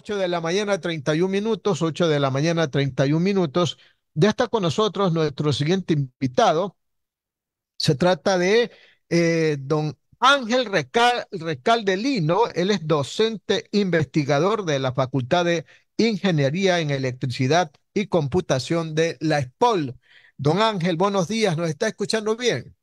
8 de la mañana, 31 minutos, 8 de la mañana, 31 minutos. Ya está con nosotros nuestro siguiente invitado. Se trata de don Ángel Recalde Lino. Él es docente investigador de la Facultad de Ingeniería en Electricidad y Computación de la ESPOL. Don Ángel, buenos días, ¿nos está escuchando bien?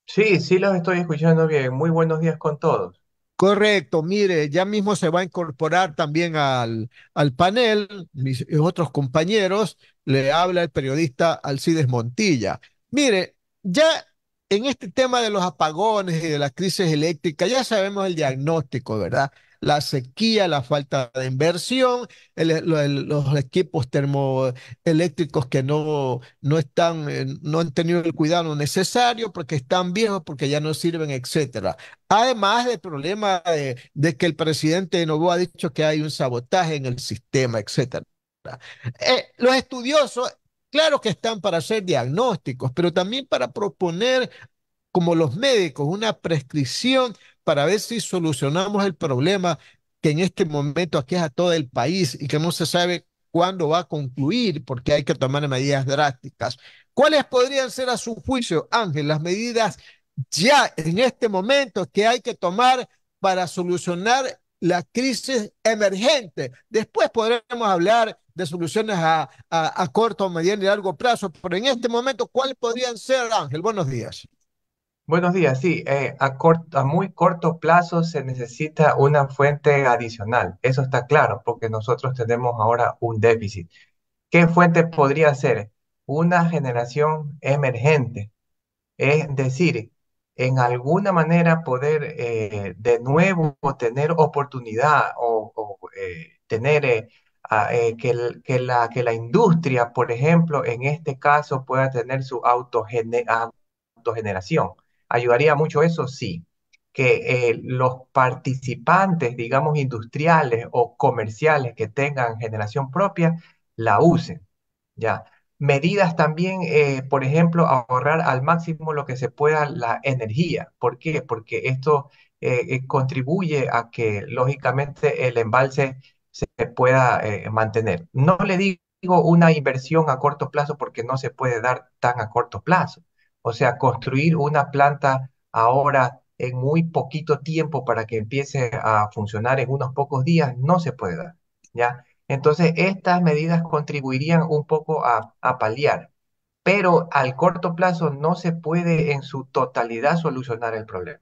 Sí, sí los estoy escuchando bien. Muy buenos días con todos. Correcto, mire, ya mismo se va a incorporar también al panel, mis otros compañeros, le habla el periodista Alcides Montilla. Mire, ya en este tema de los apagones y de la crisis eléctrica, ya sabemos el diagnóstico, ¿verdad? La sequía, la falta de inversión, los equipos termoeléctricos que no están, no han tenido el cuidado necesario porque están viejos, porque ya no sirven, etcétera. Además del problema de que el presidente de Novoa ha dicho que hay un sabotaje en el sistema, etcétera. Los estudiosos, claro que están para hacer diagnósticos, pero también para proponer, como los médicos, una prescripción para ver si solucionamos el problema que en este momento aqueja a todo el país y que no se sabe cuándo va a concluir porque hay que tomar medidas drásticas. ¿Cuáles podrían ser a su juicio, Ángel, las medidas ya en este momento que hay que tomar para solucionar la crisis emergente? Después podremos hablar de soluciones a corto, mediano y largo plazo, pero en este momento, ¿cuáles podrían ser, Ángel? Buenos días. Buenos días. Sí, a muy corto plazo se necesita una fuente adicional. Eso está claro, porque nosotros tenemos ahora un déficit. ¿Qué fuente podría ser? Una generación emergente. Es decir, en alguna manera poder de nuevo tener oportunidad o tener que la industria, por ejemplo, en este caso pueda tener su autogeneración. ¿Ayudaría mucho eso? Sí. Que los participantes, digamos, industriales o comerciales que tengan generación propia, la usen. ¿Ya? Medidas también, por ejemplo, ahorrar al máximo lo que se pueda la energía. ¿Por qué? Porque esto contribuye a que, lógicamente, el embalse se pueda mantener. No le digo una inversión a corto plazo porque no se puede dar tan a corto plazo. O sea, construir una planta ahora en muy poquito tiempo para que empiece a funcionar en unos pocos días no se puede dar. ¿Ya? Entonces, estas medidas contribuirían un poco a paliar, pero al corto plazo no se puede en su totalidad solucionar el problema.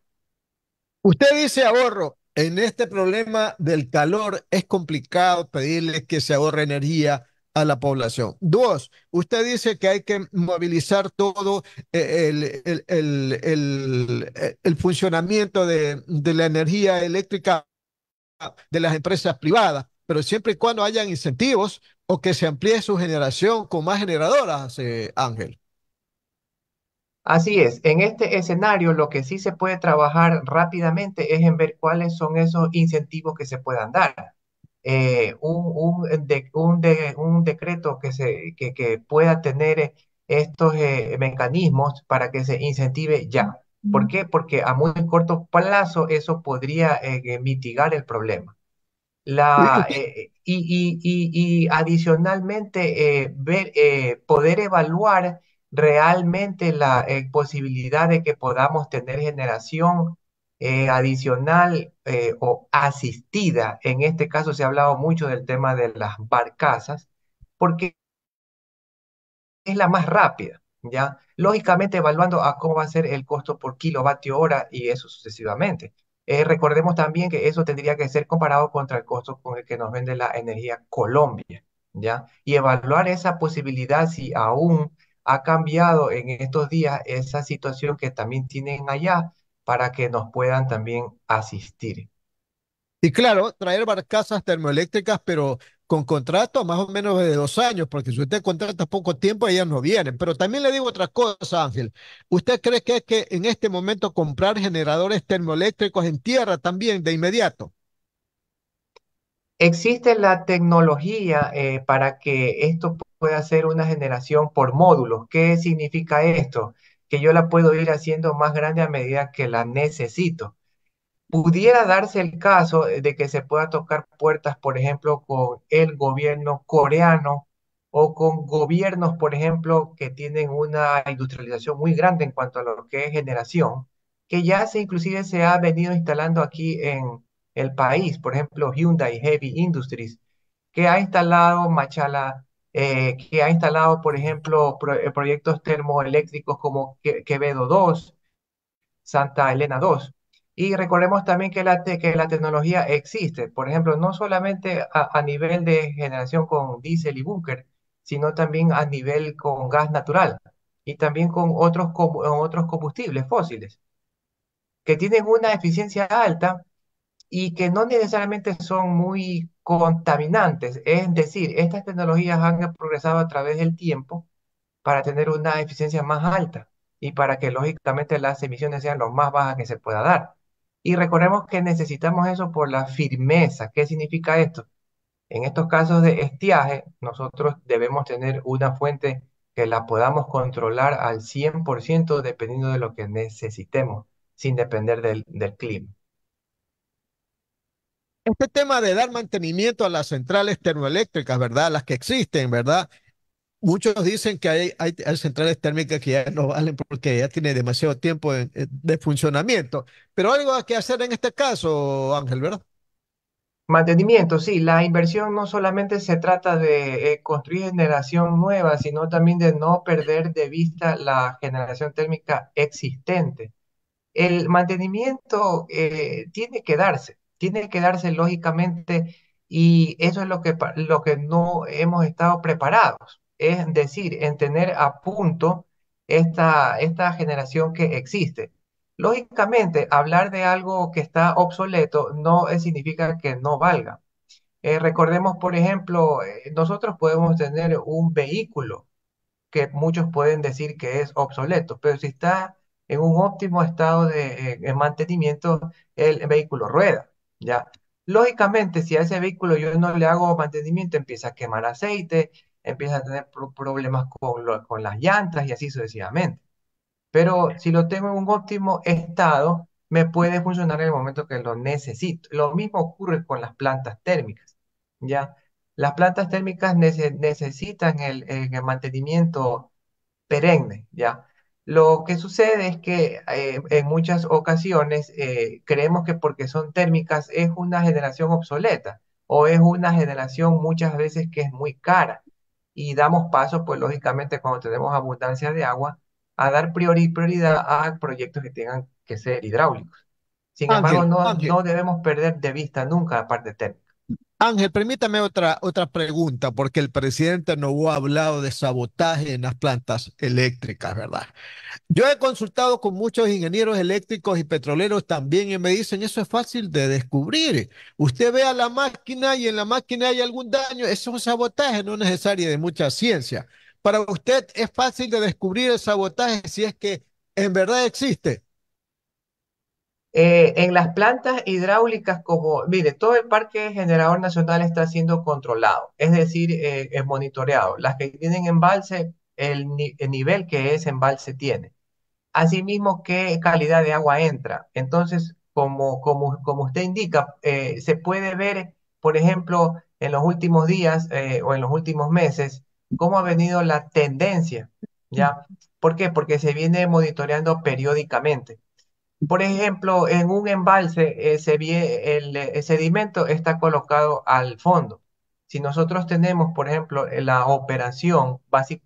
Usted dice ahorro. En este problema del calor es complicado pedirle que se ahorre energía a la población. Dos, usted dice que hay que movilizar todo el funcionamiento de la energía eléctrica de las empresas privadas, pero siempre y cuando hayan incentivos o que se amplíe su generación con más generadoras, Ángel. Así es, en este escenario lo que sí se puede trabajar rápidamente es en ver cuáles son esos incentivos que se puedan dar. Un decreto que pueda tener estos mecanismos para que se incentive ya. ¿Por qué? Porque a muy corto plazo eso podría mitigar el problema. Usted, Y adicionalmente, poder evaluar realmente la posibilidad de que podamos tener generación adicional o asistida. En este caso se ha hablado mucho del tema de las barcazas, porque es la más rápida, ¿ya? Lógicamente evaluando a cómo va a ser el costo por kilovatio hora y eso sucesivamente. Recordemos también que eso tendría que ser comparado contra el costo con el que nos vende la energía Colombia, ¿ya? Y evaluar esa posibilidad si aún ha cambiado en estos días esa situación que también tienen allá para que nos puedan también asistir. y claro, traer barcazas termoeléctricas, pero con contrato más o menos de 2 años, porque si usted contrata poco tiempo, ellas no vienen. Pero también le digo otra cosa, Ángel. ¿Usted cree que hay que en este momento comprar generadores termoeléctricos en tierra también de inmediato? Existe la tecnología para que esto pueda ser una generación por módulos. ¿Qué significa esto? Que yo la puedo ir haciendo más grande a medida que la necesito. pudiera darse el caso de que se pueda tocar puertas, por ejemplo, con el gobierno coreano o con gobiernos, por ejemplo, que tienen una industrialización muy grande en cuanto a lo que es generación, que ya se inclusive se ha venido instalando aquí en el país, por ejemplo, Hyundai Heavy Industries, que ha instalado Machala, que ha instalado, por ejemplo, proyectos termoeléctricos como Quevedo 2, Santa Elena 2. Y recordemos también que que la tecnología existe, por ejemplo, no solamente a nivel de generación con diésel y búnker, sino también a nivel con gas natural y también con otros combustibles fósiles, que tienen una eficiencia alta y que no necesariamente son muy contaminantes. Es decir, estas tecnologías han progresado a través del tiempo para tener una eficiencia más alta y para que lógicamente las emisiones sean lo más bajas que se pueda dar. Y recordemos que necesitamos eso por la firmeza. ¿Qué significa esto? En estos casos de estiaje, nosotros debemos tener una fuente que la podamos controlar al 100% dependiendo de lo que necesitemos, sin depender del clima. Este tema de dar mantenimiento a las centrales termoeléctricas, ¿verdad? Las que existen, ¿verdad? Muchos dicen que hay centrales térmicas que ya no valen porque ya tiene demasiado tiempo de funcionamiento. Pero algo hay que hacer en este caso, Ángel, ¿verdad? Mantenimiento, sí, la inversión no solamente se trata de construir generación nueva, sino también de no perder de vista la generación térmica existente. El mantenimiento tiene que darse lógicamente y eso es lo que no hemos estado preparados, es decir, en tener a punto esta generación que existe. Lógicamente, hablar de algo que está obsoleto no significa que no valga. Recordemos, por ejemplo, nosotros podemos tener un vehículo que muchos pueden decir que es obsoleto, pero si está en un óptimo estado de mantenimiento, el vehículo rueda, ¿ya? Lógicamente, si a ese vehículo yo no le hago mantenimiento, empieza a quemar aceite, empieza a tener problemas con las llantas y así sucesivamente. Pero si lo tengo en un óptimo estado, me puede funcionar en el momento que lo necesito. Lo mismo ocurre con las plantas térmicas, ¿ya? Las plantas térmicas necesitan el mantenimiento perenne, ¿ya? Lo que sucede es que en muchas ocasiones creemos que porque son térmicas es una generación obsoleta o es una generación muchas veces que es muy cara y damos paso, pues lógicamente cuando tenemos abundancia de agua, a dar prioridad a proyectos que tengan que ser hidráulicos. Sin embargo, Ángel, Ángel, no debemos perder de vista nunca la parte térmica. Ángel, permítame otra pregunta, porque el presidente no ha hablado de sabotaje en las plantas eléctricas, ¿verdad? Yo he consultado con muchos ingenieros eléctricos y petroleros también y me dicen, eso es fácil de descubrir. Usted ve a la máquina y en la máquina hay algún daño, eso es un sabotaje, no es necesario de mucha ciencia. Para usted es fácil de descubrir el sabotaje si es que en verdad existe. En las plantas hidráulicas, como, mire, todo el parque generador nacional está siendo controlado, es decir, es monitoreado. Las que tienen embalse, el nivel que ese embalse tiene. Asimismo, qué calidad de agua entra. Entonces, como usted indica, se puede ver, por ejemplo, en los últimos días o en los últimos meses, cómo ha venido la tendencia, ¿ya? ¿Por qué? Porque se viene monitoreando periódicamente. Por ejemplo, en un embalse, el sedimento está colocado al fondo. Si nosotros tenemos, por ejemplo, la operación básica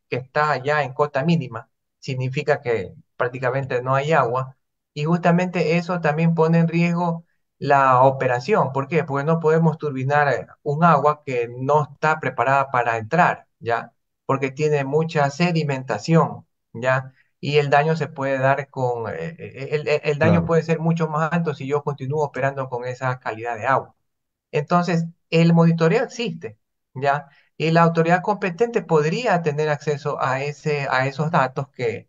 que está ya en cota mínima, significa que prácticamente no hay agua. Y justamente eso también pone en riesgo la operación. ¿Por qué? Porque no podemos turbinar un agua que no está preparada para entrar, ¿ya? Porque tiene mucha sedimentación, ¿ya? Y el daño se puede dar el daño Claro. puede ser mucho más alto si yo continúo operando con esa calidad de agua. Entonces, el monitoreo existe, ¿ya? Y la autoridad competente podría tener acceso a esos datos que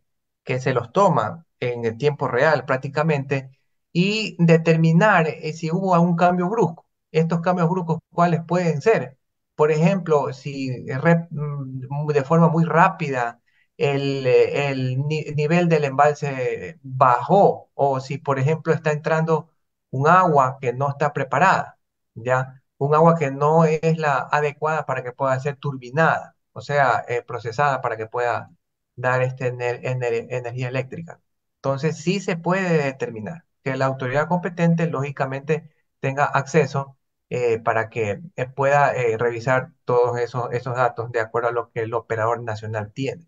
se los toma en el tiempo real prácticamente y determinar si hubo algún cambio brusco. Estos cambios bruscos, ¿cuáles pueden ser? Por ejemplo, si de forma muy rápida el nivel del embalse bajó o si, por ejemplo, está entrando un agua que no está preparada, ¿ya? Un agua que no es la adecuada para que pueda ser turbinada, o sea, procesada para que pueda dar energía eléctrica. Entonces, sí se puede determinar que la autoridad competente, lógicamente, tenga acceso para que pueda revisar todos esos datos de acuerdo a lo que el operador nacional tiene.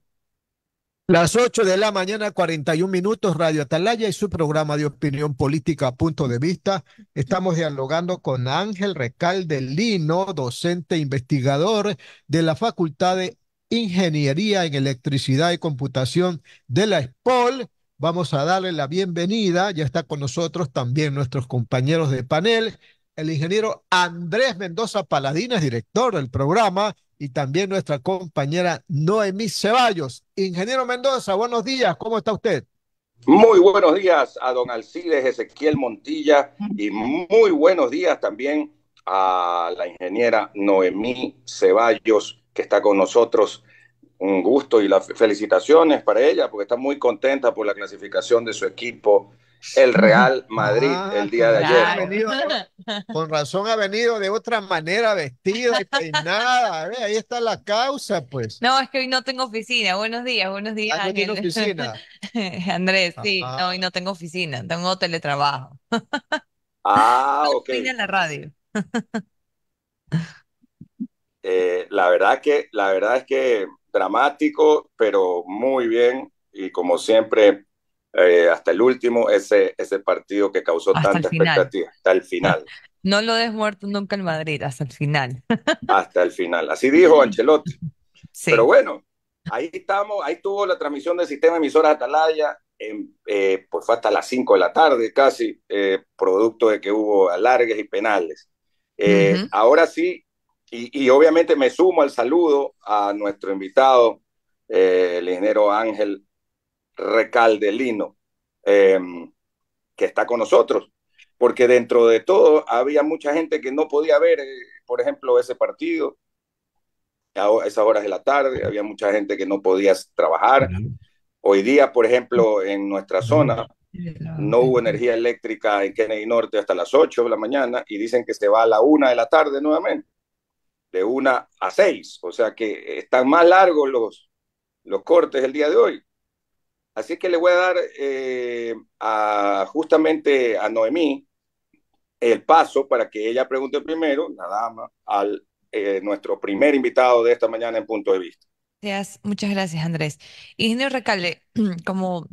Las 8 de la mañana, 41 minutos, Radio Atalaya y su programa de opinión política, Punto de Vista. Estamos dialogando con Ángel Recalde Lino, docente e investigador de la Facultad de Ingeniería en Electricidad y Computación de la ESPOL. Vamos a darle la bienvenida. Ya está con nosotros también nuestros compañeros de panel, el ingeniero Andrés Mendoza Paladines, director del programa, y también nuestra compañera Noemí Ceballos. Ingeniero Mendoza, buenos días, ¿cómo está usted? Muy buenos días a don Alcides Ezequiel Montilla y muy buenos días también a la ingeniera Noemí Ceballos, que está con nosotros. Un gusto y las felicitaciones para ella, porque está muy contenta por la clasificación de su equipo, el Real Madrid, Ah, el día de ayer, ha ¿no? venido, con razón ha venido de otra manera, vestida y peinada. Ahí está la causa, pues. No, es que hoy no tengo oficina. Buenos días, Ah, no tiene Ángel. oficina. Andrés, sí, no, hoy Ah, no tengo oficina, tengo teletrabajo. Ah, ok. Oficina en la radio. La verdad es que dramático, pero muy bien. Y como siempre, hasta el último, ese partido que causó Hasta el tanta final. expectativa, hasta el final, No lo des muerto nunca el Madrid, hasta el final. hasta el final. Así dijo Ancelotti. Pero Sí. bueno, ahí estamos, ahí tuvo la transmisión del sistema emisora Atalaya, pues fue hasta las 5 de la tarde casi, producto de que hubo alargues y penales. Ujú. Ahora sí, y obviamente me sumo al saludo a nuestro invitado, el ingeniero Ángel Recaldelino, eh, que está con nosotros, porque dentro de todo había mucha gente que no podía ver, por ejemplo, ese partido a esas horas de la tarde, había mucha gente que no podía trabajar. Hoy día, por ejemplo, en nuestra zona no hubo energía eléctrica en Kennedy Norte hasta las 8 de la mañana y dicen que se va a la 1 de la tarde nuevamente, de 1 a 6. O sea que están más largos los cortes el día de hoy. Así que le voy a dar justamente a Noemí el paso para que ella pregunte primero, la dama, al nuestro primer invitado de esta mañana en Punto de Vista. Muchas gracias, Andrés. Ingeniero Recalde, como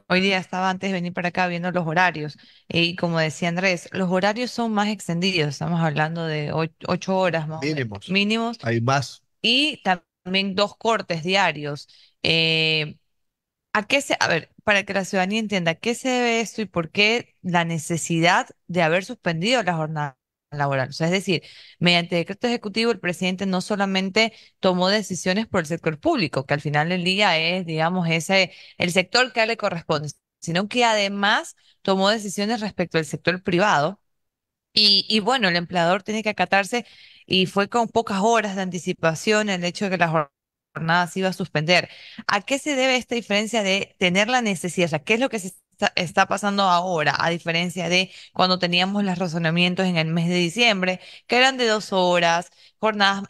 hoy día estaba antes de venir para acá viendo los horarios, y como decía Andrés, los horarios son más extendidos, estamos hablando de 8 horas más o menos, mínimos. mínimos, Hay más. y también dos cortes diarios. Eh, a ver, para que la ciudadanía entienda, ¿a qué se debe esto y por qué la necesidad de haber suspendido la jornada laboral? O sea, es decir, mediante decreto ejecutivo, el presidente no solamente tomó decisiones por el sector público, que al final del día es, digamos, el sector que a él le corresponde, sino que además tomó decisiones respecto al sector privado y bueno, el empleador tiene que acatarse y fue con pocas horas de anticipación el hecho de que la jornada se iba a suspender. ¿A qué se debe esta diferencia de tener la necesidad? O sea, ¿qué es lo que está pasando ahora, a diferencia de cuando teníamos los razonamientos en el mes de diciembre, que eran de 2 horas, jornadas,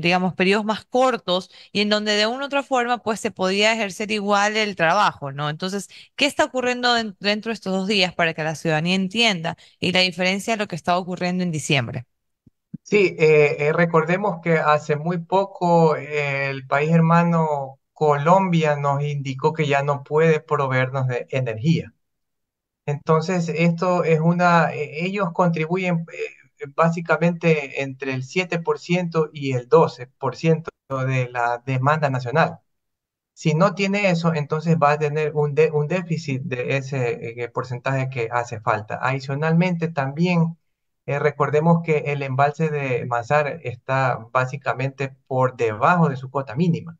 digamos, periodos más cortos y en donde de una u otra forma, pues se podía ejercer igual el trabajo, ¿no? Entonces, ¿qué está ocurriendo dentro de estos 2 días para que la ciudadanía entienda? Y la diferencia de lo que estaba ocurriendo en diciembre. Sí, recordemos que hace muy poco el país hermano Colombia nos indicó que ya no puede proveernos de energía. Entonces, esto es ellos contribuyen básicamente entre el 7% y el 12% de la demanda nacional. Si no tiene eso, entonces va a tener un déficit de ese porcentaje que hace falta. Adicionalmente, también recordemos que el embalse de Mazar está básicamente por debajo de su cota mínima.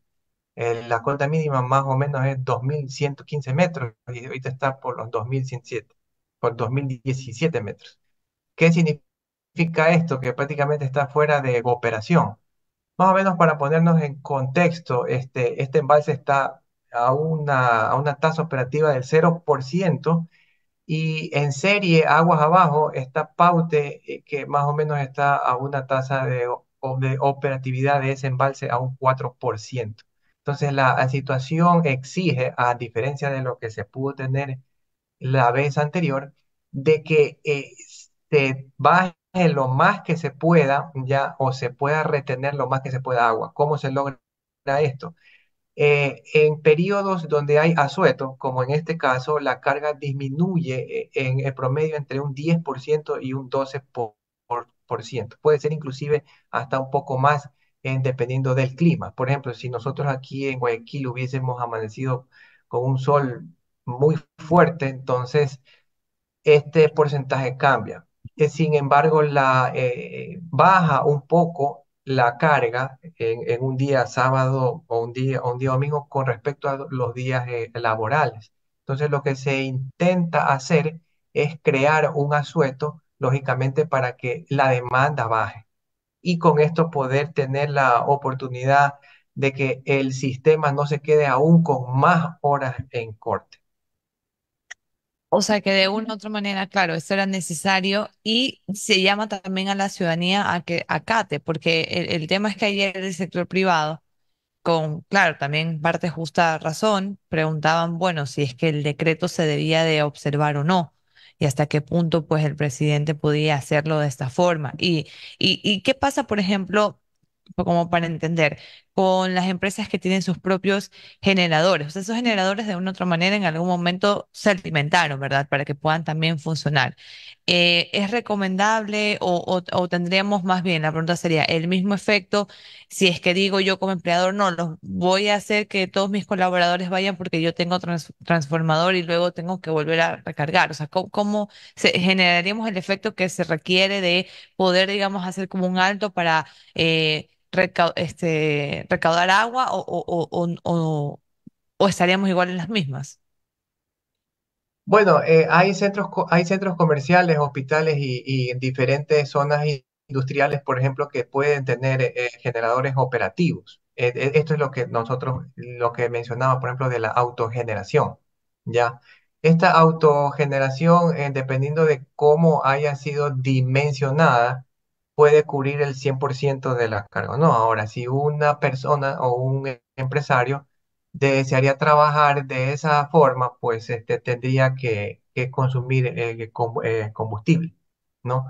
La cota mínima más o menos es 2.115 metros y ahorita está por los 2.107, por 2.017 metros. ¿Qué significa esto? Que prácticamente está fuera de operación. Más o menos para ponernos en contexto, este embalse está a una tasa operativa del 0% Y en serie, aguas abajo, está Paute, que más o menos está a una tasa de operatividad de ese embalse a un 4%. Entonces, la situación exige, a diferencia de lo que se pudo tener la vez anterior, de que se baje lo más que se pueda, ya, o se pueda retener lo más que se pueda agua. ¿Cómo se logra esto? En periodos donde hay asueto, como en este caso, la carga disminuye en el promedio entre un 10% y un 12%. Puede ser inclusive hasta un poco más dependiendo del clima. Por ejemplo, si nosotros aquí en Guayaquil hubiésemos amanecido con un sol muy fuerte, entonces este porcentaje cambia. Sin embargo, baja un poco la carga en un día sábado o un día domingo con respecto a los días laborales. Entonces, lo que se intenta hacer es crear un asueto, lógicamente, para que la demanda baje y con esto poder tener la oportunidad de que el sistema no se quede aún con más horas en corte. O sea que de una u otra manera, claro, esto era necesario y se llama también a la ciudadanía a que acate, porque el tema es que ayer el sector privado, con, claro, también parte justa razón, preguntaban, bueno, si es que el decreto se debía de observar o no, y hasta qué punto pues el presidente podía hacerlo de esta forma. Y qué pasa, por ejemplo, como para entender, con las empresas que tienen sus propios generadores. O sea, esos generadores de una u otra manera en algún momento se alimentaron, ¿verdad? Para que puedan también funcionar. ¿Es recomendable o tendríamos más bien, la pregunta sería, el mismo efecto si es que digo yo como empleador, no, los voy a hacer que todos mis colaboradores vayan porque yo tengo transformador y luego tengo que volver a recargar? O sea, ¿cómo generaríamos el efecto que se requiere de poder, digamos, hacer como un alto para recaudar agua o estaríamos igual en las mismas? Bueno, hay centros comerciales, hospitales y en diferentes zonas industriales, por ejemplo, que pueden tener generadores operativos. Esto es lo que lo que mencionaba, por ejemplo, de la autogeneración, ¿ya? Esta autogeneración, dependiendo de cómo haya sido dimensionada, puede cubrir el 100% de la carga. No, ahora, si una persona o un empresario desearía trabajar de esa forma, pues tendría que consumir combustible, ¿no?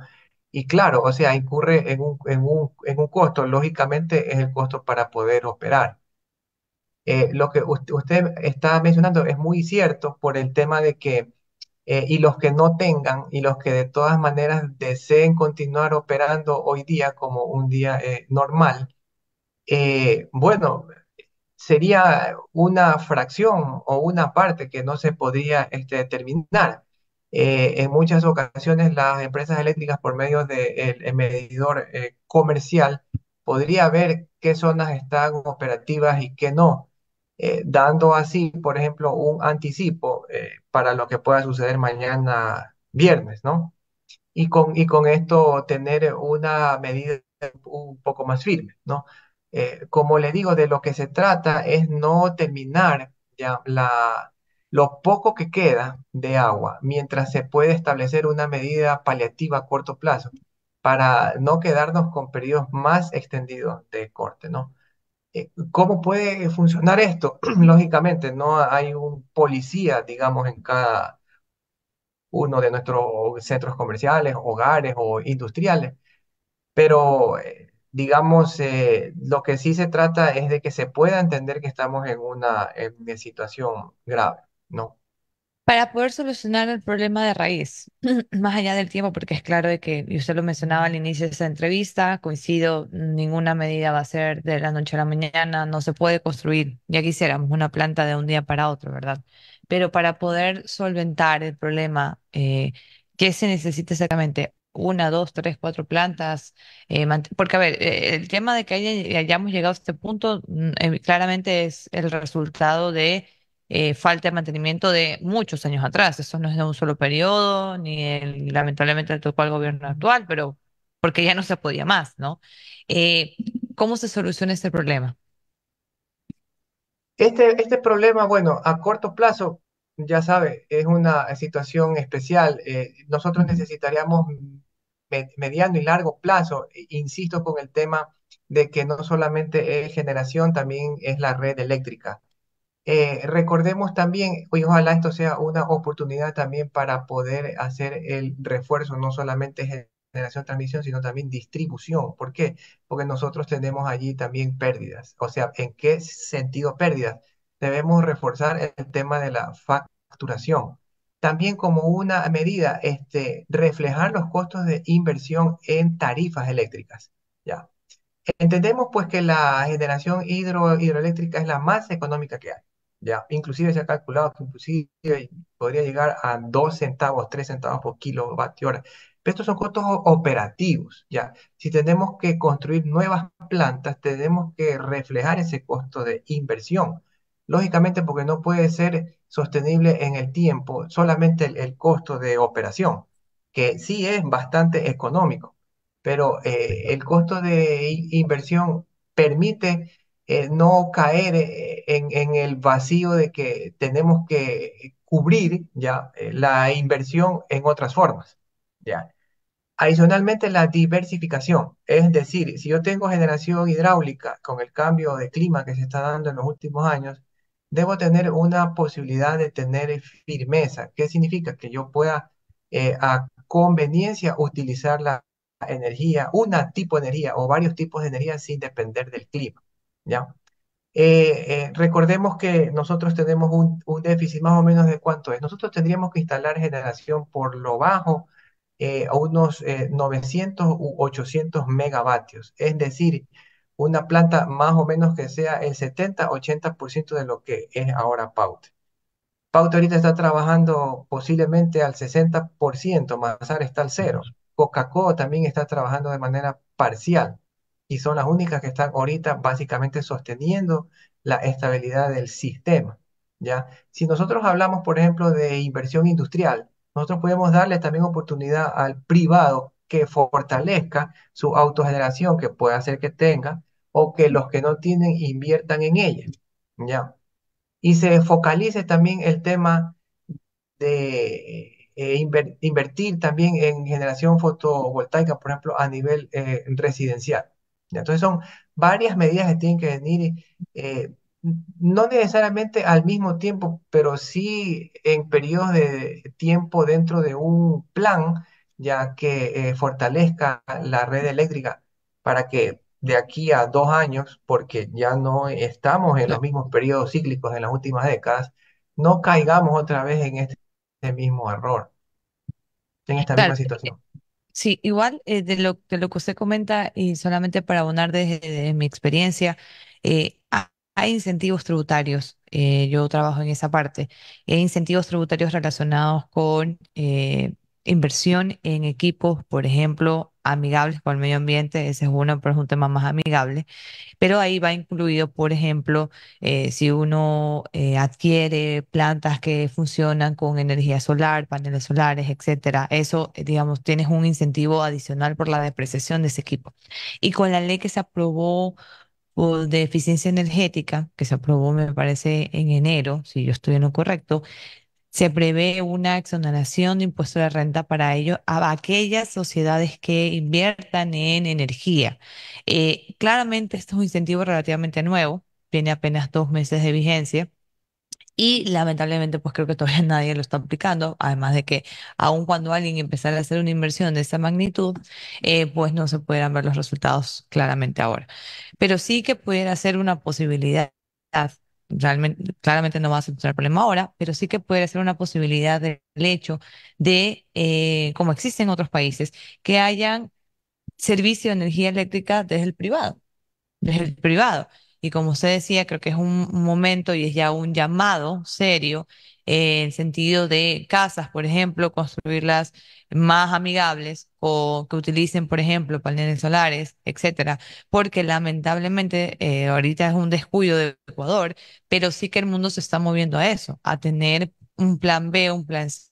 Y claro, o sea, incurre en un costo, lógicamente es el costo para poder operar. Lo que usted está mencionando es muy cierto por el tema de que, y los que no tengan, y los que de todas maneras deseen continuar operando hoy día como un día normal, bueno, sería una fracción o una parte que no se podría determinar. En muchas ocasiones las empresas eléctricas por medio del medidor comercial podría ver qué zonas están operativas y qué no, dando así, por ejemplo, un anticipo para lo que pueda suceder mañana viernes, ¿no? Y con esto tener una medida un poco más firme, ¿no? Como le digo, de lo que se trata es no terminar ya lo poco que queda de agua mientras se puede establecer una medida paliativa a corto plazo para no quedarnos con periodos más extendidos de corte, ¿no? ¿Cómo puede funcionar esto? Lógicamente, no hay un policía, digamos, en cada uno de nuestros centros comerciales, hogares o industriales, pero digamos, lo que sí se trata es de que se pueda entender que estamos en una situación grave, ¿no? Para poder solucionar el problema de raíz, más allá del tiempo, porque es claro de que, y usted lo mencionaba al inicio de esta entrevista, coincido, ninguna medida va a ser de la noche a la mañana, no se puede construir, ya quisiéramos una planta de un día para otro, ¿verdad? Pero para poder solventar el problema, ¿qué se necesita exactamente? Una, dos, tres, cuatro plantas. Porque, a ver, el tema de que hayamos llegado a este punto, claramente es el resultado de falta de mantenimiento de muchos años atrás. Eso no es de un solo periodo, ni lamentablemente le tocó al gobierno actual, pero porque ya no se podía más, ¿no? Eh, ¿Cómo se soluciona este problema? Este problema, bueno, a corto plazo. ya sabe, es una situación especial. Nosotros necesitaríamos mediano y largo plazo. Insisto con el tema de que no solamente es generación, también es la red eléctrica. Recordemos también, y ojalá esto sea una oportunidad también para poder hacer el refuerzo, no solamente generación, transmisión, sino también distribución. ¿Por qué? Porque nosotros tenemos allí también pérdidas. O sea, ¿en qué sentido pérdidas? Debemos reforzar el tema de la facturación. También como una medida, reflejar los costos de inversión en tarifas eléctricas. ¿Ya? Entendemos pues que la generación hidroeléctrica es la más económica que hay. Ya, inclusive se ha calculado que inclusive podría llegar a 2 centavos, 3 centavos por kilovatio hora. Pero estos son costos operativos, ya. Si tenemos que construir nuevas plantas, tenemos que reflejar ese costo de inversión. Lógicamente, porque no puede ser sostenible en el tiempo solamente el costo de operación, que sí es bastante económico, pero el costo de inversión permite no caer en el vacío de que tenemos que cubrir ya la inversión en otras formas. Ya. Adicionalmente, la diversificación, es decir, si yo tengo generación hidráulica con el cambio de clima que se está dando en los últimos años, debo tener una posibilidad de tener firmeza. ¿Qué significa? Que yo pueda a conveniencia utilizar la energía, una tipo de energía o varios tipos de energía sin depender del clima. ¿Ya? Recordemos que nosotros tenemos un déficit más o menos de cuánto es. Nosotros tendríamos que instalar generación por lo bajo a unos 900 u 800 megavatios. Es decir, una planta más o menos que sea el 70-80% de lo que es ahora Pauta. Pauta ahorita está trabajando posiblemente al 60%, Mazar está al cero. Coca-Cola también está trabajando de manera parcial y son las únicas que están ahorita básicamente sosteniendo la estabilidad del sistema, ¿ya? Si nosotros hablamos, por ejemplo, de inversión industrial, nosotros podemos darle también oportunidad al privado que fortalezca su autogeneración, que puede hacer que tenga, o que los que no tienen inviertan en ella, ¿ya? Y se focalice también el tema de invertir también en generación fotovoltaica, por ejemplo, a nivel residencial. ¿Ya? Entonces son varias medidas que tienen que venir, no necesariamente al mismo tiempo, pero sí en periodos de tiempo dentro de un plan, ya que fortalezca la red eléctrica para que de aquí a 2 años, porque ya no estamos en los mismos periodos cíclicos en las últimas décadas, no caigamos otra vez en este mismo error, en esta Claro, misma situación. sí, igual de lo que usted comenta, y solamente para abonar desde mi experiencia, hay incentivos tributarios, yo trabajo en esa parte, hay incentivos tributarios relacionados con inversión en equipos, por ejemplo, amigables con el medio ambiente, ese es uno, pero es un tema más amigable. Pero ahí va incluido, por ejemplo, si uno adquiere plantas que funcionan con energía solar, paneles solares, etcétera, eso, digamos, tienes un incentivo adicional por la depreciación de ese equipo. Y con la ley que se aprobó de eficiencia energética, que se aprobó, me parece, en enero, si yo estoy en lo correcto, se prevé una exoneración de impuesto de renta para ello a aquellas sociedades que inviertan en energía. Claramente, este es un incentivo relativamente nuevo, tiene apenas 2 meses de vigencia. Y lamentablemente, pues creo que todavía nadie lo está aplicando, además de que aun cuando alguien empezara a hacer una inversión de esa magnitud, pues no se puedan ver los resultados claramente ahora. Pero sí que pudiera ser una posibilidad, realmente, claramente no va a solucionar el problema ahora, pero sí que pudiera ser una posibilidad del hecho de, como existe en otros países, que hayan servicio de energía eléctrica desde el privado. Y como usted decía, creo que es un momento y es ya un llamado serio en sentido de casas, por ejemplo, construirlas más amigables o que utilicen, por ejemplo, paneles solares, etcétera, porque lamentablemente ahorita es un descuido de Ecuador, pero sí que el mundo se está moviendo a eso, a tener un plan B, un plan C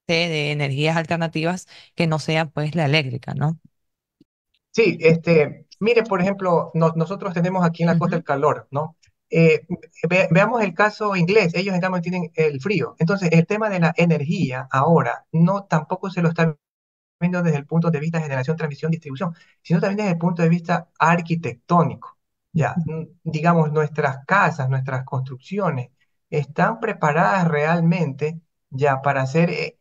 de energías alternativas que no sea pues la eléctrica, ¿no? Sí, mire, por ejemplo, nosotros tenemos aquí en la costa Ujú. el calor, ¿no? veamos el caso inglés, ellos en cambio tienen el frío. Entonces, el tema de la energía ahora no tampoco se lo está viendo desde el punto de vista de generación, transmisión, distribución, sino también desde el punto de vista arquitectónico. Ya, digamos, nuestras casas, nuestras construcciones están preparadas realmente ya para ser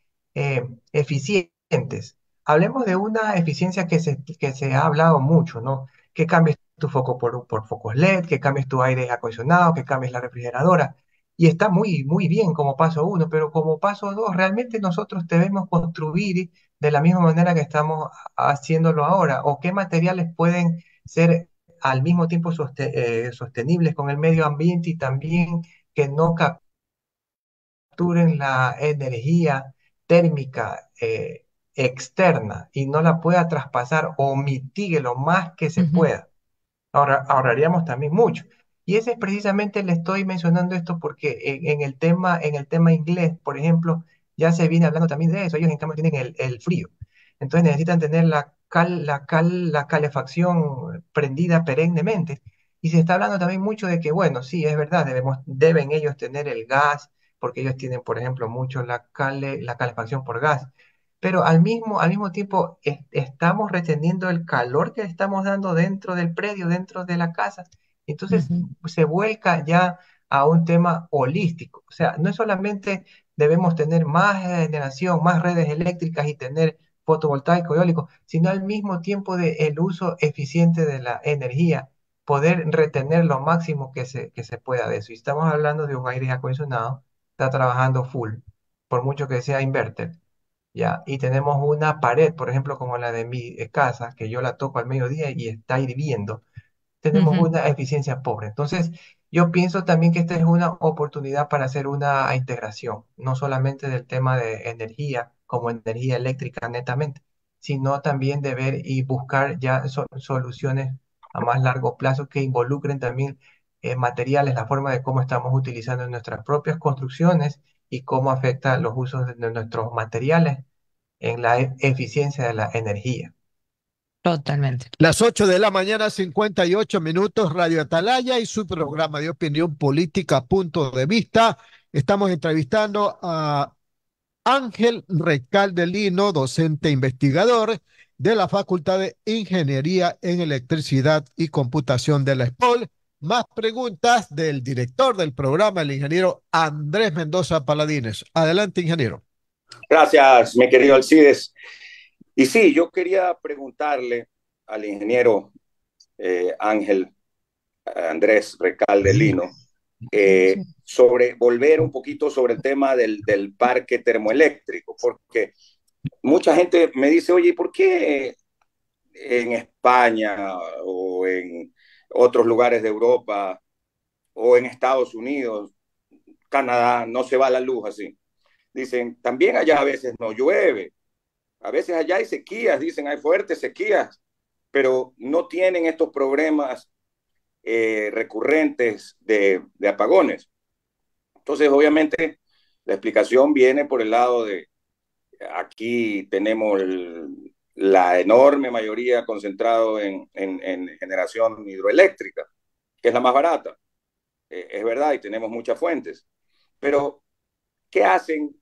eficientes. Hablemos de una eficiencia que se ha hablado mucho, ¿no? Que cambies tu foco por focos LED, que cambies tu aire acondicionado, que cambies la refrigeradora. Y está muy bien como paso uno, pero como paso dos, realmente nosotros debemos construir de la misma manera que estamos haciéndolo ahora, o qué materiales pueden ser al mismo tiempo sostenibles con el medio ambiente y también que no capturen la energía térmica externa y no la pueda traspasar o mitigue lo más que se Ujú, pueda. Ahorraríamos también mucho. Y ese es precisamente, le estoy mencionando esto porque en el tema inglés, por ejemplo, ya se viene hablando también de eso. Ellos en cambio tienen el frío. Entonces necesitan tener la calefacción prendida perennemente. Y se está hablando también mucho de que, bueno, sí, es verdad, deben ellos tener el gas, porque ellos tienen, por ejemplo, mucho la calefacción por gas, pero al mismo tiempo estamos reteniendo el calor que le estamos dando dentro del predio, dentro de la casa. Entonces ujú. se vuelca ya a un tema holístico. O sea, no es solamente debemos tener más generación, más redes eléctricas y tener fotovoltaico y eólico, sino al mismo tiempo de el uso eficiente de la energía, poder retener lo máximo que se pueda de eso. Y estamos hablando de un aire acondicionado, está trabajando full, por mucho que sea inverter. ¿Ya? Y tenemos una pared, por ejemplo, como la de mi casa, que yo la toco al mediodía y está hirviendo, tenemos Ujú. una eficiencia pobre. Entonces, yo pienso también que esta es una oportunidad para hacer una integración, no solamente del tema de energía como energía eléctrica netamente, sino también de ver y buscar ya soluciones a más largo plazo que involucren también materiales, la forma de cómo estamos utilizando en nuestras propias construcciones y cómo afecta los usos de nuestros materiales en la eficiencia de la energía. Totalmente. Las 8 de la mañana, 58 minutos, Radio Atalaya y su programa de opinión política, Punto de Vista. Estamos entrevistando a Ángel Recalde Lino, docente investigador de la Facultad de Ingeniería en Electricidad y Computación de la ESPOL. Más preguntas del director del programa, el ingeniero Andrés Mendoza Paladines. Adelante, ingeniero. Gracias, mi querido Alcides. Y sí, yo quería preguntarle al ingeniero Ángel Andrés Recalde Lino sobre volver un poquito sobre el tema del parque termoeléctrico, porque mucha gente me dice, oye, ¿por qué en España o en otros lugares de Europa o en Estados Unidos, Canadá, no se va la luz así? Dicen, también allá a veces no llueve, a veces allá hay sequías, dicen, hay fuertes sequías, pero no tienen estos problemas recurrentes de apagones. Entonces, obviamente, la explicación viene por el lado de aquí tenemos la enorme mayoría concentrado en generación hidroeléctrica, que es la más barata. Es verdad, y tenemos muchas fuentes. Pero, ¿qué hacen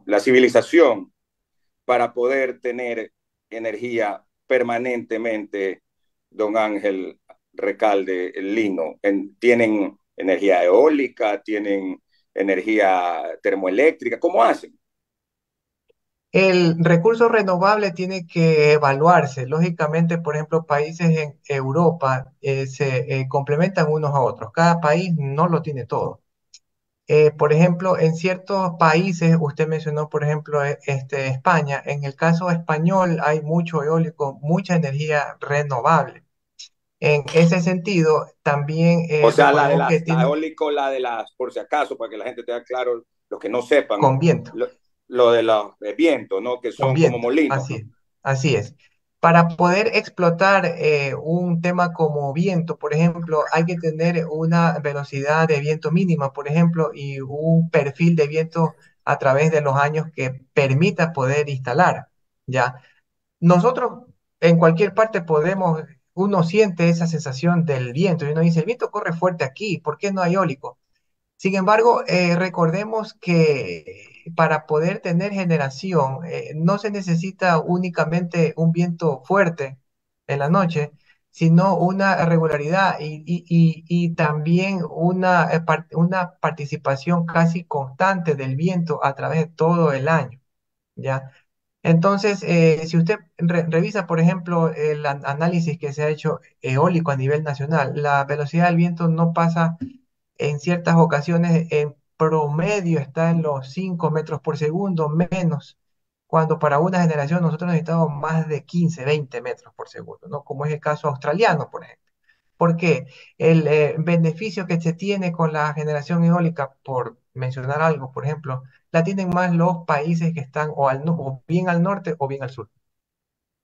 la civilización para poder tener energía permanentemente, don Ángel Recalde Lino? ¿Tienen energía eólica? ¿Tienen energía termoeléctrica? ¿Cómo hacen? El recurso renovable tiene que evaluarse. Lógicamente, por ejemplo, países en Europa se complementan unos a otros. Cada país no lo tiene todo. Por ejemplo, en ciertos países, usted mencionó, por ejemplo, España. En el caso español hay mucho eólico, mucha energía renovable. En ese sentido, también O sea, recordemos que la tiene eólico, la de las, por si acaso, para que la gente tenga claro, los que no sepan, con viento. lo, lo de los de viento, ¿no? Que Con son como viento, molinos, así ¿no? es, así es. Para poder explotar un tema como viento, por ejemplo, hay que tener una velocidad de viento mínima, por ejemplo, y un perfil de viento a través de los años que permita poder instalar, ¿ya? Nosotros en cualquier parte podemos uno siente esa sensación del viento y uno dice, el viento corre fuerte aquí, ¿por qué no hay eólico? Sin embargo, recordemos que para poder tener generación no se necesita únicamente un viento fuerte en la noche, sino una regularidad y también una participación casi constante del viento a través de todo el año, ¿ya? Entonces, si usted revisa, por ejemplo, el análisis que se ha hecho eólico a nivel nacional, la velocidad del viento no pasa en ciertas ocasiones en promedio está en los 5 metros por segundo, menos, cuando para una generación nosotros necesitamos más de 15, 20 metros por segundo, ¿no? Como es el caso australiano, por ejemplo. Porque el beneficio que se tiene con la generación eólica, por mencionar algo, por ejemplo, la tienen más los países que están o bien al norte o bien al sur.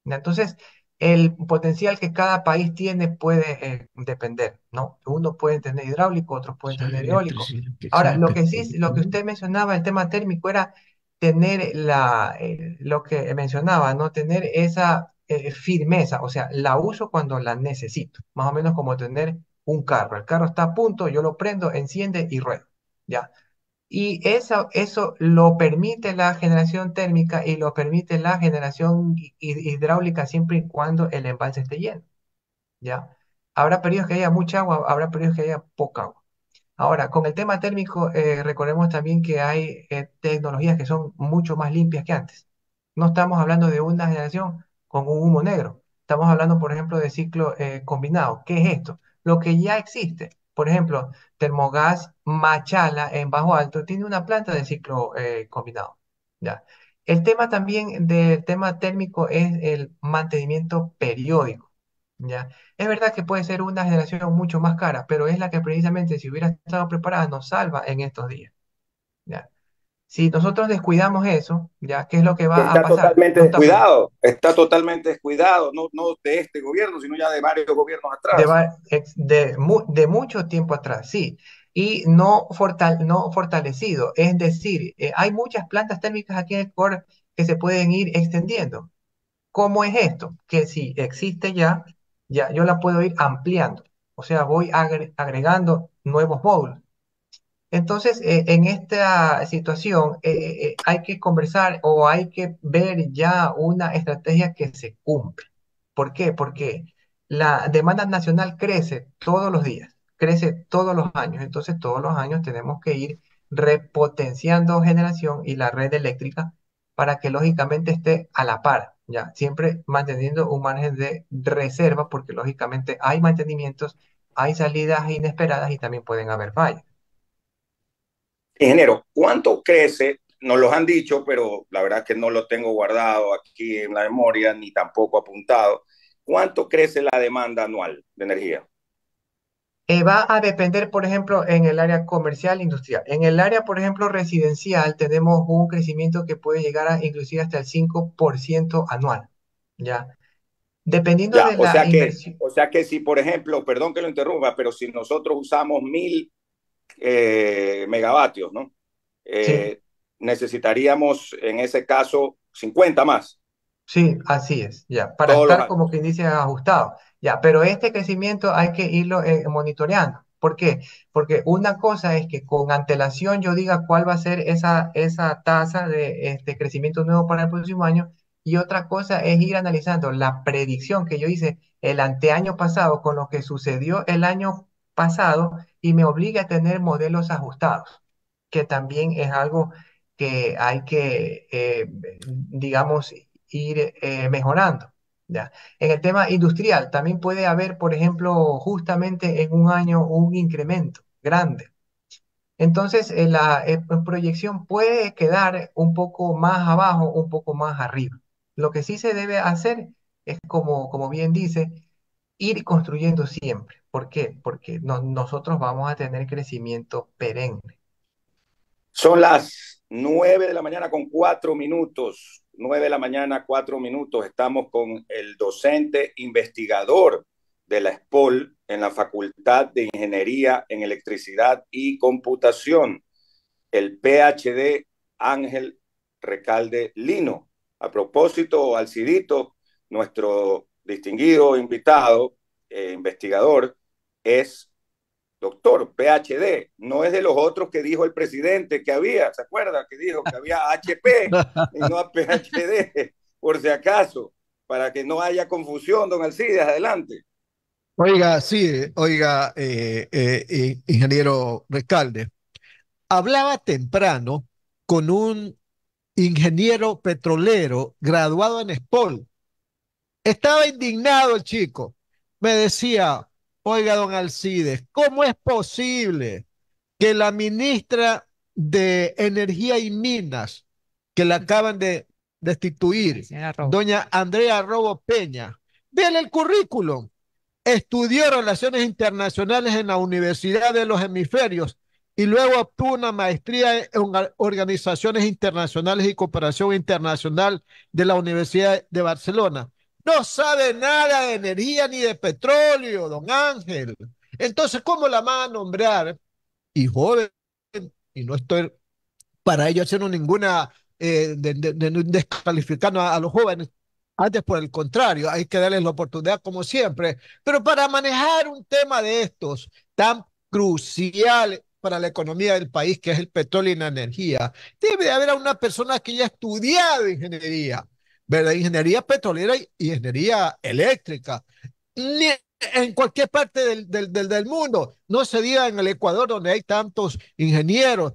Entonces, el potencial que cada país tiene puede depender, ¿no? Unos pueden tener hidráulico, otros pueden Sale tener eólico. electricidad que Ahora, sale lo que sí, lo que petróleo. usted mencionaba, el tema térmico, era tener lo que mencionaba, ¿no? Tener esa firmeza, o sea, la uso cuando la necesito, más o menos como tener un carro. El carro está a punto, yo lo prendo, enciende y rueda, ¿ya? Y eso lo permite la generación térmica y lo permite la generación hidráulica siempre y cuando el embalse esté lleno, ¿ya? Habrá periodos que haya mucha agua, habrá periodos que haya poca agua. Ahora, con el tema térmico, recordemos también que hay tecnologías que son mucho más limpias que antes. No estamos hablando de una generación con un humo negro. Estamos hablando, por ejemplo, de ciclo combinado. ¿Qué es esto? Lo que ya existe. Por ejemplo, Termogas Machala en Bajo Alto tiene una planta de ciclo combinado. ¿Ya? El tema también del tema térmico es el mantenimiento periódico. ¿Ya? Es verdad que puede ser una generación mucho más cara, pero es la que precisamente si hubiera estado preparada nos salva en estos días. ¿Ya? Si nosotros descuidamos eso, ¿ya? ¿Qué es lo que va a pasar? No estamos Está totalmente descuidado, no, no de este gobierno, sino ya de varios gobiernos de, atrás. de mucho tiempo atrás, sí, y no fortalecido. Es decir, hay muchas plantas térmicas aquí en Ecuador que se pueden ir extendiendo. ¿Cómo es esto? Que si existe ya yo la puedo ir ampliando. O sea, voy agregando nuevos módulos. Entonces, en esta situación hay que conversar o hay que ver ya una estrategia que se cumple. ¿Por qué? Porque la demanda nacional crece todos los días, crece todos los años. Entonces, todos los años tenemos que ir repotenciando generación y la red eléctrica para que lógicamente esté a la par, ya, siempre manteniendo un margen de reserva, porque lógicamente hay mantenimientos, hay salidas inesperadas y también pueden haber fallas. Ingeniero, ¿cuánto crece? Nos los han dicho, pero la verdad es que no lo tengo guardado aquí en la memoria ni tampoco apuntado. ¿Cuánto crece la demanda anual de energía? Va a depender, por ejemplo, en el área comercial, industrial. En el área, por ejemplo, residencial, tenemos un crecimiento que puede llegar a inclusive hasta el 5% anual, ¿ya? Dependiendo Ya, de la inversión. o sea que si, por ejemplo, perdón que lo interrumpa, pero si nosotros usamos 1000 megavatios, ¿no? Sí, Eh, necesitaríamos en ese caso 50 más sí, así es, ya, para todos los estar como años. que dice ajustado, ya, pero este crecimiento hay que irlo monitoreando. ¿Por qué? Porque una cosa es que con antelación yo diga cuál va a ser esa tasa de este crecimiento nuevo para el próximo año, y otra cosa es ir analizando la predicción que yo hice el anteaño pasado con lo que sucedió el año pasado y me obliga a tener modelos ajustados, que también es algo que hay que, digamos, ir mejorando. ¿Ya? En el tema industrial también puede haber, por ejemplo, justamente en un año un incremento grande. Entonces, la proyección puede quedar un poco más abajo, un poco más arriba. Lo que sí se debe hacer es, como bien dice, ir construyendo siempre. ¿Por qué? Porque nosotros vamos a tener crecimiento perenne. Son las 9 de la mañana con 4 minutos. 9 de la mañana, 4 minutos. Estamos con el docente investigador de la SPOL en la Facultad de Ingeniería en Electricidad y Computación, el PhD Ángel Recalde Lino. A propósito, Alcidito, nuestro distinguido invitado, investigador es doctor, PhD, no es de los otros que dijo el presidente que había, ¿se acuerda? Que dijo que había HP y no PhD, por si acaso, para que no haya confusión, don Alcides, adelante. Oiga, sí, oiga, ingeniero Recalde, hablaba temprano con un ingeniero petrolero graduado en SPOL. Estaba indignado el chico. Me decía, oiga, don Alcides, ¿cómo es posible que la ministra de Energía y Minas, que la acaban de destituir, Señora Robo. doña Andrea Robo Peña, véale el currículum? Estudió Relaciones Internacionales en la Universidad de los Hemisferios y luego obtuvo una maestría en Organizaciones Internacionales y Cooperación Internacional de la Universidad de Barcelona. No sabe nada de energía ni de petróleo, don Ángel. Entonces, ¿cómo la van a nombrar? Y joven, y no estoy para ello haciendo ninguna descalificando a los jóvenes. Antes, por el contrario, hay que darles la oportunidad como siempre. Pero para manejar un tema de estos tan crucial para la economía del país, que es el petróleo y la energía, debe de haber una persona que haya estudiado ingeniería, ¿verdad? Ingeniería petrolera y ingeniería eléctrica. Ni en cualquier parte del mundo, no se diga en el Ecuador donde hay tantos ingenieros,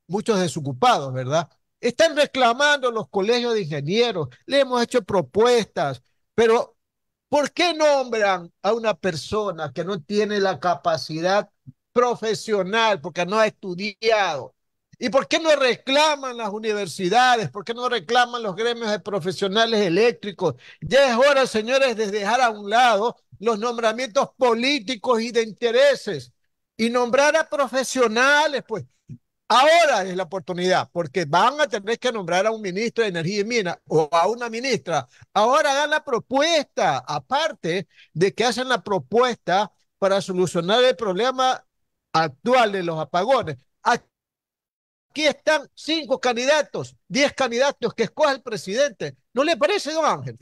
muchos desocupados, ¿verdad? Están reclamando los colegios de ingenieros, le hemos hecho propuestas, pero ¿por qué nombran a una persona que no tiene la capacidad profesional, porque no ha estudiado? ¿Y por qué no reclaman las universidades? ¿Por qué no reclaman los gremios de profesionales eléctricos? Ya es hora, señores, de dejar a un lado los nombramientos políticos y de intereses y nombrar a profesionales, pues. Ahora es la oportunidad, porque van a tener que nombrar a un ministro de Energía y Minas o a una ministra. Ahora hagan la propuesta, aparte de que hacen la propuesta para solucionar el problema actual de los apagones. Aquí están 5 candidatos, 10 candidatos que escoge el presidente. ¿No le parece, don Ángel?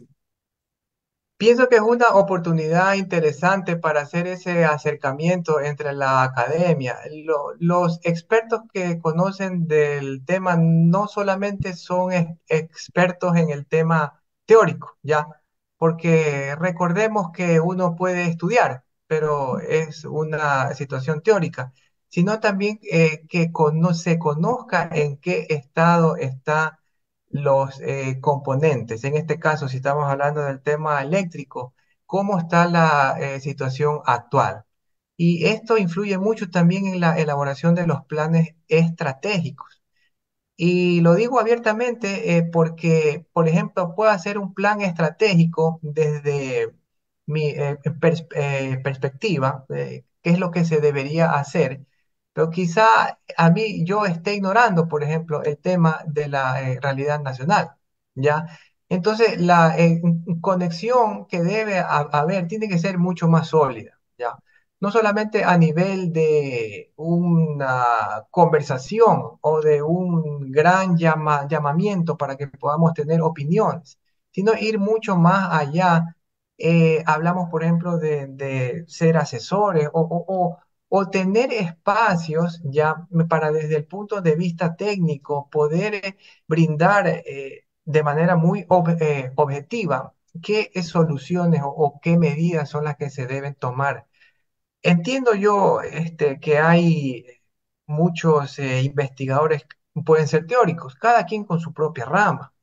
Pienso que es una oportunidad interesante para hacer ese acercamiento entre la academia. Los expertos que conocen del tema no solamente son expertos en el tema teórico, ¿ya? Porque recordemos que uno puede estudiar, pero es una situación teórica, sino también que se conozca en qué estado está los componentes. En este caso, si estamos hablando del tema eléctrico, ¿cómo está la situación actual? Y esto influye mucho también en la elaboración de los planes estratégicos. Y lo digo abiertamente porque, por ejemplo, puedo hacer un plan estratégico desde mi perspectiva, qué es lo que se debería hacer, pero quizá a mí yo esté ignorando, por ejemplo, el tema de la realidad nacional, ¿ya? Entonces, la conexión que debe haber tiene que ser mucho más sólida, ¿ya? No solamente a nivel de una conversación o de un gran llamamiento para que podamos tener opiniones, sino ir mucho más allá. Hablamos, por ejemplo, de ser asesores o tener espacios ya para desde el punto de vista técnico poder brindar de manera muy objetiva qué soluciones o qué medidas son las que se deben tomar. Entiendo yo que hay muchos investigadores que pueden ser teóricos, cada quien con su propia rama.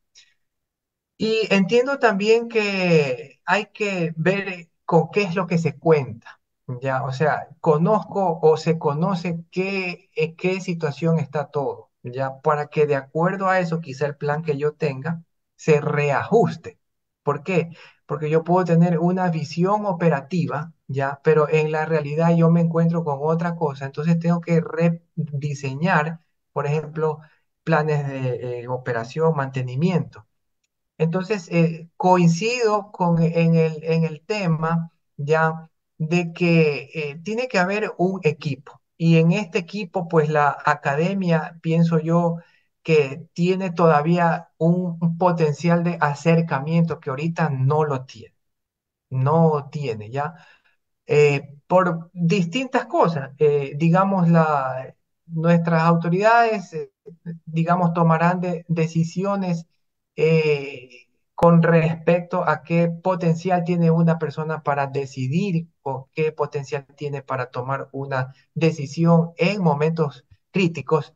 Y entiendo también que hay que ver con qué es lo que se cuenta, ¿ya? O sea, conozco o se conoce en qué situación está todo, ¿ya? Para que de acuerdo a eso, quizá el plan que yo tenga se reajuste. ¿Por qué? Porque yo puedo tener una visión operativa, ¿ya? Pero en la realidad yo me encuentro con otra cosa, entonces tengo que rediseñar, por ejemplo, planes de operación, mantenimiento. Entonces, coincido en el tema ya de que tiene que haber un equipo. Y en este equipo, pues la academia, pienso yo, que tiene todavía un potencial de acercamiento que ahorita no lo tiene. No tiene, ¿ya? por distintas cosas. Digamos, nuestras autoridades, digamos, tomarán decisiones con respecto a qué potencial tiene una persona para decidir o qué potencial tiene para tomar una decisión en momentos críticos.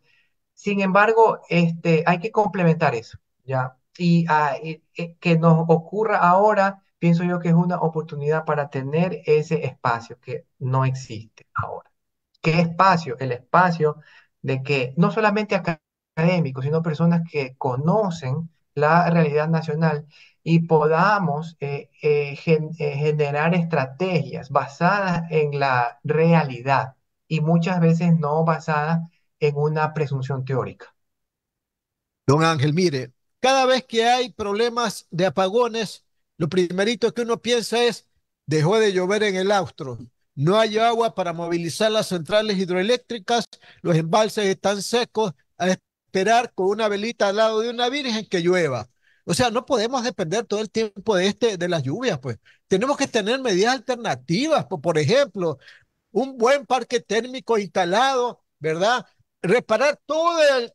Sin embargo, hay que complementar eso, ¿ya? Que nos ocurra ahora, pienso yo que es una oportunidad para tener ese espacio que no existe ahora. ¿Qué espacio? El espacio de que no solamente académicos, sino personas que conocen la realidad nacional y podamos generar estrategias basadas en la realidad y muchas veces no basadas en una presunción teórica. Don Ángel, mire, cada vez que hay problemas de apagones, lo primerito que uno piensa es, dejó de llover en el austro, no hay agua para movilizar las centrales hidroeléctricas, los embalses están secos, a esperar con una velita al lado de una virgen que llueva. O sea, no podemos depender todo el tiempo de las lluvias, pues. Tenemos que tener medidas alternativas, por ejemplo, un buen parque térmico instalado, ¿verdad? Reparar todas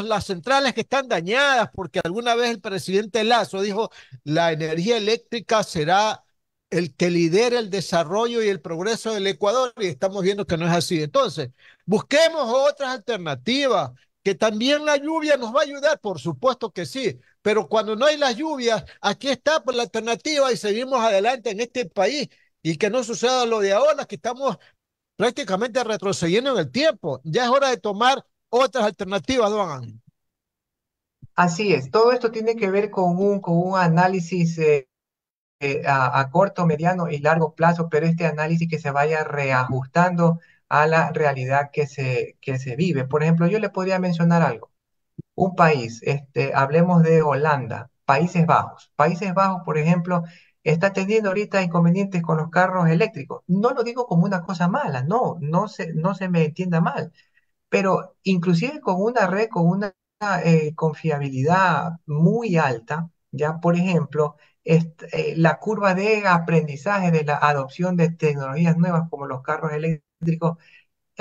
las centrales que están dañadas, porque alguna vez el presidente Lazo dijo, la energía eléctrica será el que lidere el desarrollo y el progreso del Ecuador, y estamos viendo que no es así. Entonces, busquemos otras alternativas, que también la lluvia nos va a ayudar, por supuesto que sí, pero cuando no hay las lluvias, aquí está pues, la alternativa y seguimos adelante en este país y que no suceda lo de ahora, que estamos prácticamente retrocediendo en el tiempo. Ya es hora de tomar otras alternativas, don Ángel. Así es, todo esto tiene que ver con un análisis a corto, mediano y largo plazo, pero este análisis que se vaya reajustando a la realidad que se vive. Por ejemplo, yo le podría mencionar algo. Un país, hablemos de Holanda, Países Bajos. Países Bajos, por ejemplo, está teniendo ahorita inconvenientes con los carros eléctricos. No lo digo como una cosa mala, no se me entienda mal, pero inclusive con una red, con una confiabilidad muy alta, ya por ejemplo, la curva de aprendizaje de la adopción de tecnologías nuevas como los carros eléctricos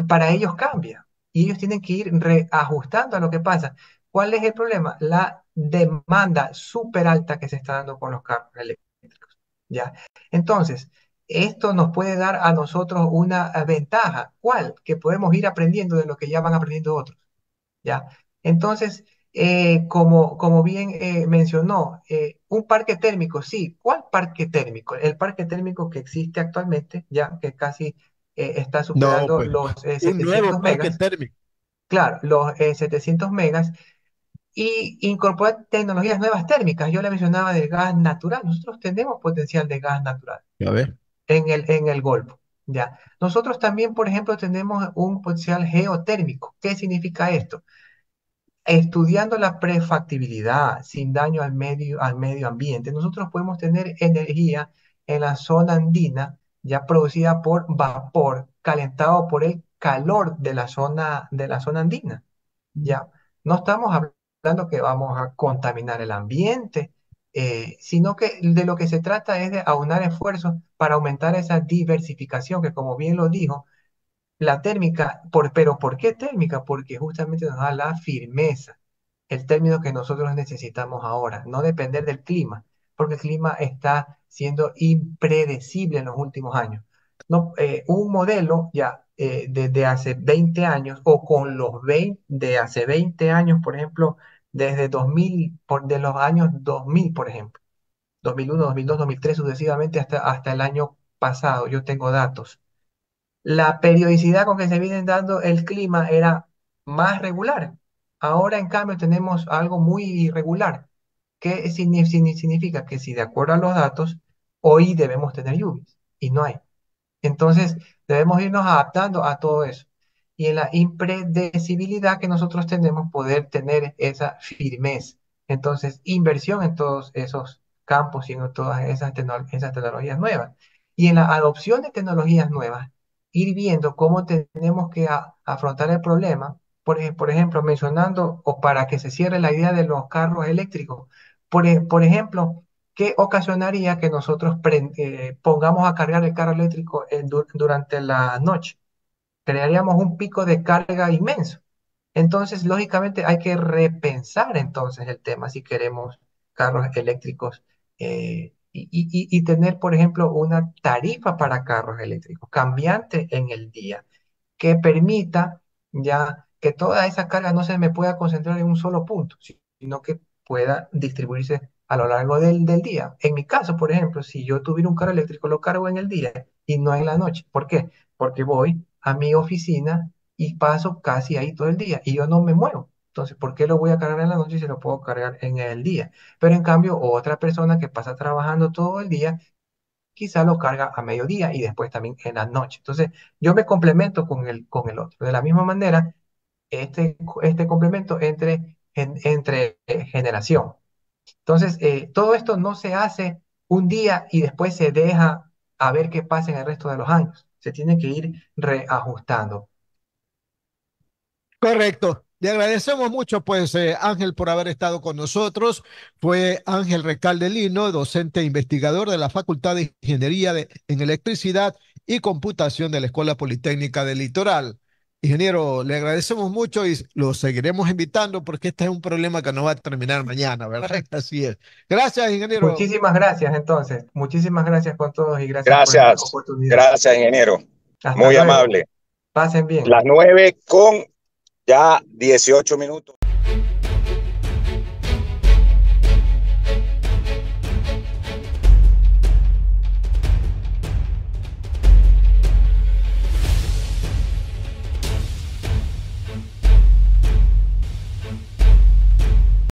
para ellos cambia y ellos tienen que ir reajustando a lo que pasa. ¿Cuál es el problema? La demanda súper alta que se está dando con los carros eléctricos, ¿ya? Entonces, esto nos puede dar a nosotros una ventaja. ¿Cuál? Que podemos ir aprendiendo de lo que ya van aprendiendo otros, ¿ya? Entonces, como bien mencionó, un parque térmico, sí. ¿Cuál parque térmico? El parque térmico que existe actualmente, ya que casi está No, superando pues los un nuevo 700 parque megas, térmico. claro, los 700 megas, y incorporar tecnologías nuevas térmicas. Yo le mencionaba del gas natural. Nosotros tenemos potencial de gas natural A ver. en el Golfo, ¿ya? Nosotros también, por ejemplo, tenemos un potencial geotérmico. ¿Qué significa esto? Estudiando la prefactibilidad sin daño al medio ambiente, nosotros podemos tener energía en la zona andina ya producida por vapor, calentado por el calor de la zona andina. Ya, no estamos hablando que vamos a contaminar el ambiente, sino que de lo que se trata es de aunar esfuerzos para aumentar esa diversificación que, como bien lo dijo, la térmica, pero ¿por qué térmica? Porque justamente nos da la firmeza, el término que nosotros necesitamos ahora, no depender del clima, porque el clima está siendo impredecible en los últimos años. No, un modelo ya desde hace 20 años o con los 20 de hace 20 años, por ejemplo, desde 2000, de los años 2000, por ejemplo, 2001, 2002, 2003, sucesivamente hasta el año pasado, yo tengo datos, la periodicidad con que se viene dando el clima era más regular. Ahora, en cambio, tenemos algo muy irregular. ¿Qué significa? Que si de acuerdo a los datos, hoy debemos tener lluvias y no hay. Entonces, debemos irnos adaptando a todo eso. Y en la impredecibilidad que nosotros tenemos, poder tener esa firmeza. Entonces, inversión en todos esos campos y en todas esas tecnologías nuevas. Y en la adopción de tecnologías nuevas, ir viendo cómo tenemos que afrontar el problema. Por ejemplo, mencionando, o para que se cierre la idea de los carros eléctricos. Por ejemplo, que ocasionaría que nosotros pongamos a cargar el carro eléctrico durante la noche. Crearíamos un pico de carga inmenso. Entonces, lógicamente, hay que repensar entonces el tema si queremos carros eléctricos y tener, por ejemplo, una tarifa para carros eléctricos cambiante en el día que permita ya que toda esa carga no se me pueda concentrar en un solo punto, sino que pueda distribuirse a lo largo del día. En mi caso, por ejemplo, si yo tuviera un carro eléctrico, lo cargo en el día y no en la noche. ¿Por qué? Porque voy a mi oficina y paso casi ahí todo el día y yo no me muevo. Entonces, ¿por qué lo voy a cargar en la noche si lo puedo cargar en el día? Pero en cambio, otra persona que pasa trabajando todo el ddía quizá lo carga a mediodía y después también en la noche. Entonces, yo me complemento con el otro. De la misma manera, este complemento entre generación. Entonces, todo esto no se hace un día y después se deja a ver qué pasa en el resto de los años. Se tiene que ir reajustando. Correcto. Le agradecemos mucho, pues, Ángel, por haber estado con nosotros. Fue Ángel Recalde Lino, docente e investigador de la Facultad de Ingeniería en Electricidad y Computación de la Escuela Politécnica del Litoral. Ingeniero, le agradecemos mucho y lo seguiremos invitando porque este es un problema que no va a terminar mañana, ¿verdad? Correcto. Así es. Gracias, ingeniero. Muchísimas gracias entonces. Muchísimas gracias con todos y gracias por esta Gracias, oportunidad. gracias, ingeniero. Hasta Muy luego. amable. Pasen bien. Las 9 con ya 18 minutos.